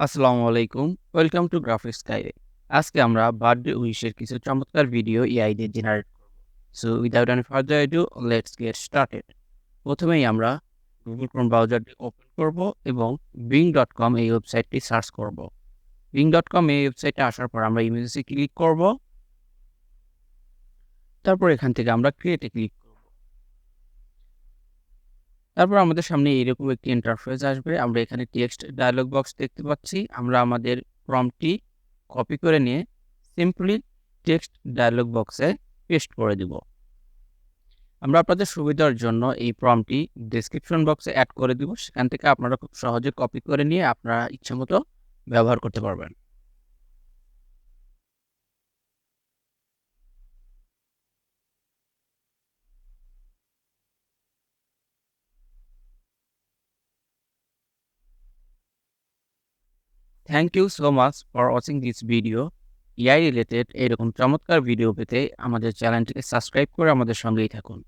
আসসালামু আলাইকুম। Welcome to graphics skyway. আজকে আমরা বার্থডে উইশের কিছু চমৎকার ভিডিও এআই দিয়ে জেনারেট করব। So without any further ado let's get started. প্রথমেই আমরা গুগল ক্রোম ব্রাউজারটি ওপেন করব এবং bing.com এই ওয়েবসাইটটি সার্চ করব। bing.com এই ওয়েবসাইটে আসার পর আমরা ইমেজে ক্লিক করব। তারপর এখান থেকে আমরা ক্রিয়েটে ক্লিক করব। তারপর আমাদের সামনে এরকম একটি ইন্টারফেস আসবে। আমরা এখানে টেক্সট ডায়লগ বক্স দেখতে পাচ্ছি। আমরা আমাদের প্রম্পটটি কপি করে নিয়ে সিম্পলি টেক্সট ডায়লগ বক্সে পেস্ট করে দিব। আমরা আপনাদের সুবিধার জন্য এই প্রম্পটটি ডেসক্রিপশন বক্সে অ্যাড করে দিব। সেখান থেকে আপনারা খুব সহজে কপি করে নিয়ে আপনারা ইচ্ছামতো ব্যবহার করতে পারবেন। Thank you so much for watching this video. AI related এরকম চমৎকার ভিডিও পেতে আমাদের চ্যানেলটিকে সাবস্ক্রাইব করে আমাদের সঙ্গেই থাকুন।